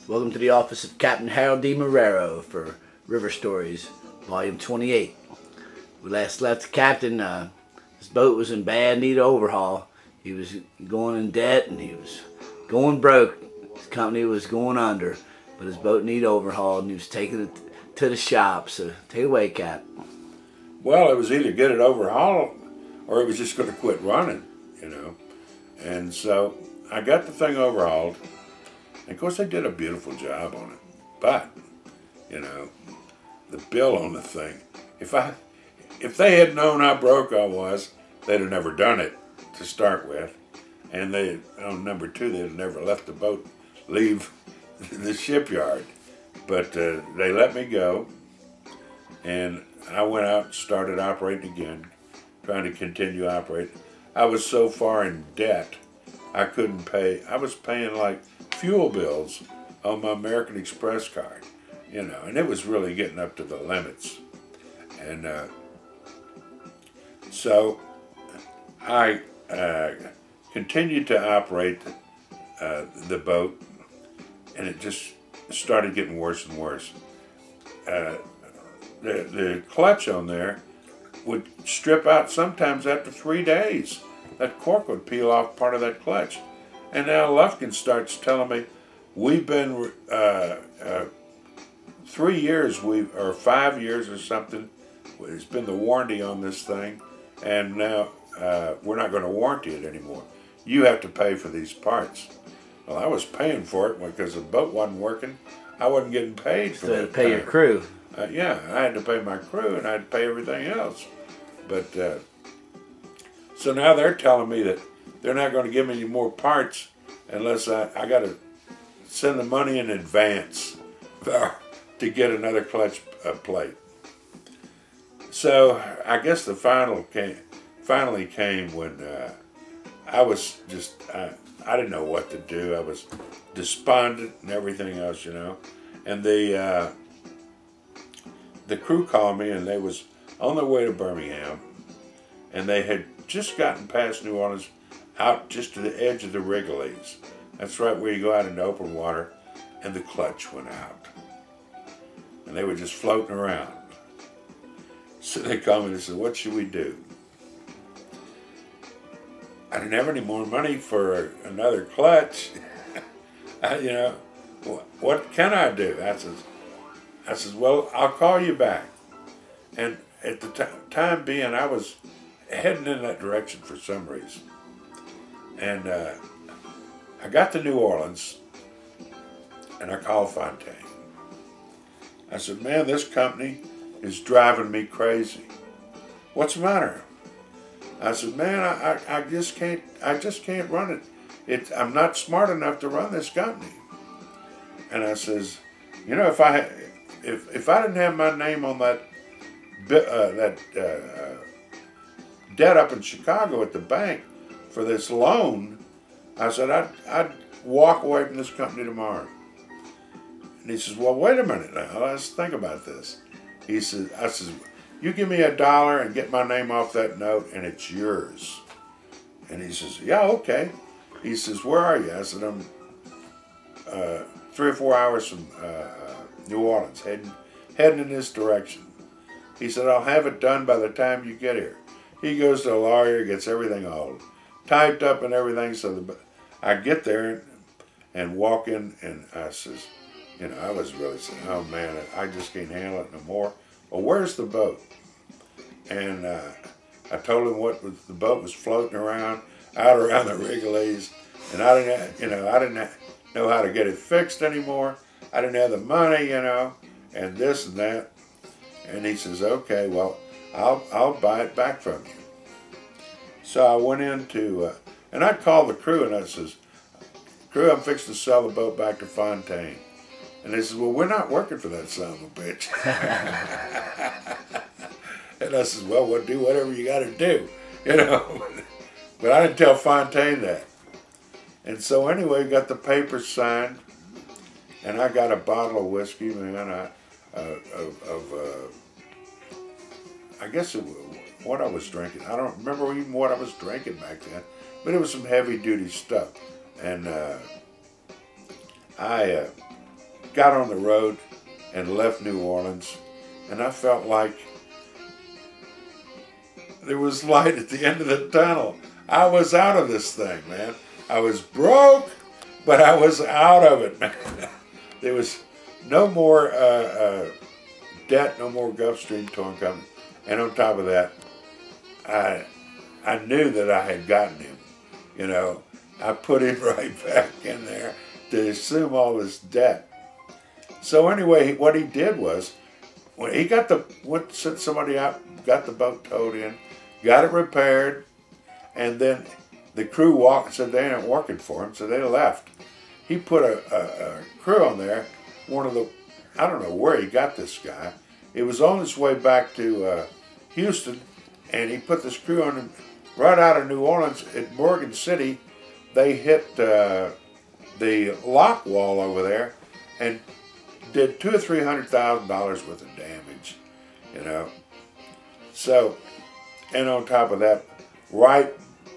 Welcome to the office of Captain Harold DeMarrero for River Stories, Volume 28. We last left the captain. His boat was in bad need of overhaul. He was going in debt and he was going broke. His company was going under, but his boat needed overhaul and he was taking it to the shop. So take it away, Cap. Well, it was either get it overhauled or it was just going to quit running, you know. And so I got the thing overhauled. And of course, they did a beautiful job on it. But, you know, the bill on the thing, if they had known how broke I was, they'd have never done it to start with. And on number two, they'd have never let the boat leave the shipyard. But they let me go, and I went out and started operating again, trying to continue operating. I was so far in debt, I couldn't pay. I was paying like fuel bills on my American Express card, you know, and it was really getting up to the limits. And so I continued to operate the boat, and it just started getting worse and worse. The clutch on there would strip out sometimes after 3 days. That cork would peel off part of that clutch. And now Lufkin starts telling me, we've been 3 years, or 5 years or something, it's been the warranty on this thing, and now we're not going to warranty it anymore. You have to pay for these parts. Well, I was paying for it because the boat wasn't working. I wasn't getting paid for it. So you had to pay your crew. Yeah, I had to pay my crew and I had to pay everything else. But so now they're telling me that they're not going to give me any more parts unless I got to send the money in advance to get another clutch plate. So I guess the finally came when I was just, I didn't know what to do. I was despondent and everything else, you know. And the crew called me, and they was on their way to Birmingham, and they had just gotten past New Orleans, out just to the edge of the Wrigley's. That's right where you go out into open water, and the clutch went out. And they were just floating around. So they called me and said, what should we do? I didn't have any more money for another clutch. You know, what can I do? I says, well, I'll call you back. And at the time being, I was heading in that direction for some reason. And I got to New Orleans, and I called Fontaine. I said, man, this company is driving me crazy. What's the matter? I said, man, I just can't run it. I'm not smart enough to run this company. And I says, you know, if I didn't have my name on that debt up in Chicago at the bank for this loan, I said, I'd walk away from this company tomorrow. And he says, well, wait a minute now, let's think about this. I says, you give me $1 and get my name off that note and it's yours. And he says, yeah, okay. He says, where are you? I said, I'm 3 or 4 hours from New Orleans, heading in this direction. He said, I'll have it done by the time you get here. He goes to a lawyer, gets everything all typed up and everything. So I get there and walk in, and I says, you know, I was really saying, oh man, I just can't handle it no more. Well, where's the boat? And I told him the boat was floating around, out around the Wrigley's, and I didn't know how to get it fixed anymore. I didn't have the money, you know, and this and that. And he says, okay, well, I'll buy it back from you. So I went into, and I called the crew, and I says, crew, I'm fixing to sell the boat back to Fontaine. And they says, well, we're not working for that son of a bitch. And I says, well, do whatever you got to do, you know. But I didn't tell Fontaine that. And so anyway, got the papers signed, and I got a bottle of whiskey, man, I guess what I was drinking. I don't remember even what I was drinking back then, but it was some heavy-duty stuff. And I got on the road and left New Orleans, and I felt like there was light at the end of the tunnel. I was out of this thing, man. I was broke, but I was out of it, man. There was no more debt, no more Gulf Stream Towing Company. And on top of that, I knew that I had gotten him. You know, I put him right back in there to assume all this debt. So anyway, what he did was, when he sent somebody out, got the boat towed in, got it repaired, and then the crew walked and said they ain't working for him, so they left. He put a crew on there, I don't know where he got this guy. It was on his way back to Houston, and he put this crew on him right out of New Orleans. At Morgan City, they hit the lock wall over there and did $200,000 or $300,000 worth of damage, you know. So, and on top of that, right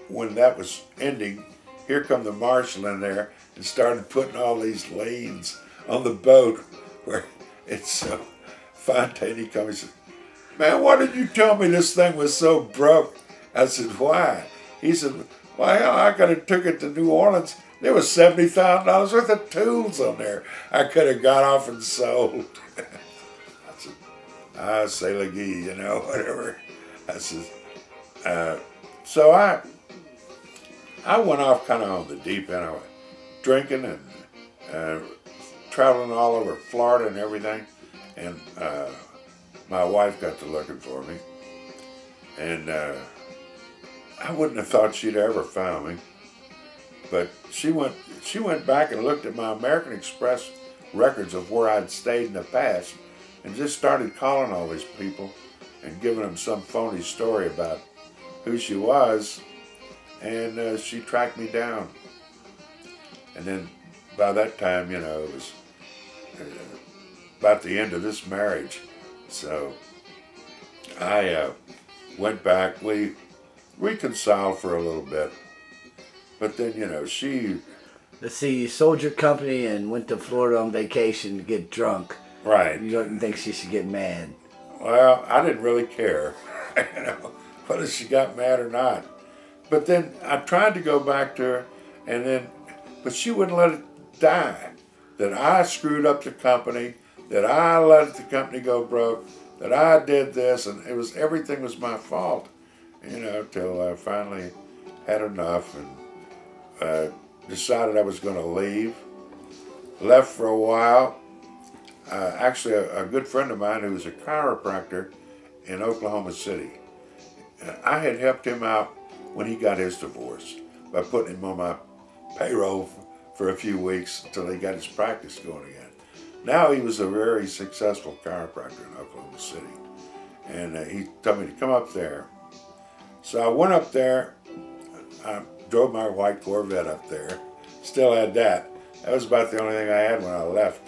when that was ending, here come the marshal in there and started putting all these liens on the boat where it's so Fontaine, he comes and said, "Man, why did you tell me this thing was so broke?" I said, "Why?" He said, "Well, I could have took it to New Orleans. There was $70,000 worth of tools on there I could have got off and sold." I said, "C'est la vie, you know, whatever." I said, so I went off kind of on the deep end. I went drinking and traveling all over Florida and everything. And my wife got to looking for me. And I wouldn't have thought she'd ever found me. But she went back and looked at my American Express records of where I'd stayed in the past and just started calling all these people and giving them some phony story about who she was. And she tracked me down. And then by that time, you know, it was about the end of this marriage. So I went back. We reconciled for a little bit. But then, you know, she... Let's see, you sold your company and went to Florida on vacation to get drunk. Right. You don't think she should get mad? Well, I didn't really care, you know, whether she got mad or not. But then I tried to go back to her, but she wouldn't let it die. That I screwed up the company, that I let the company go broke, that I did this, and everything was my fault, you know, till I finally had enough and decided I was going to leave. Left for a while. Actually, a good friend of mine who was a chiropractor in Oklahoma City, I had helped him out when he got his divorce by putting him on my payroll for a few weeks until he got his practice going again. Now he was a very successful chiropractor in Oklahoma City, and he told me to come up there. So I went up there. I drove my white Corvette up there. Still had that. That was about the only thing I had when I left.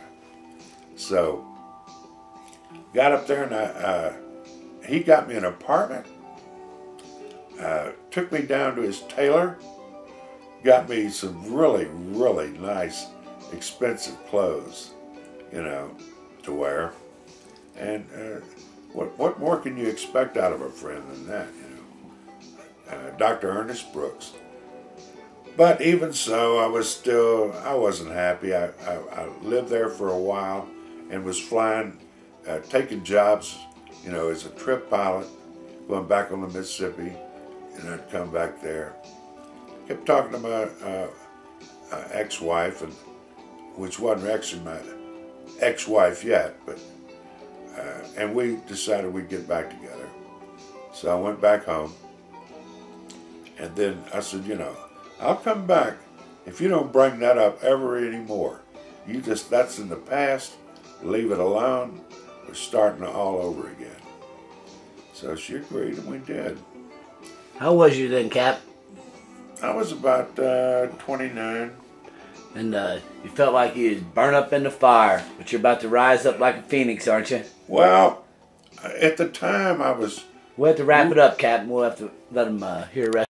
So got up there, and he got me an apartment. Took me down to his tailor, got me some really, really nice, expensive clothes, you know, to wear. And what more can you expect out of a friend than that, you know? Dr. Ernest Brooks. But even so, I wasn't happy. I lived there for a while and was flying, taking jobs, you know, as a trip pilot, going back on the Mississippi. And I'd come back there. Kept talking to my ex-wife, which wasn't actually my ex-wife yet, but and we decided we'd get back together. So I went back home, and then I said, you know, I'll come back if you don't bring that up ever anymore. That's in the past. Leave it alone. We're starting all over again. So she agreed, and we did. How was you then, Cap? I was about 29. And you felt like you was burnt up in the fire, but you're about to rise up like a phoenix, aren't you? Well, at the time I was... We'll have to wrap it up, Cap. We'll have to let them hear the rest.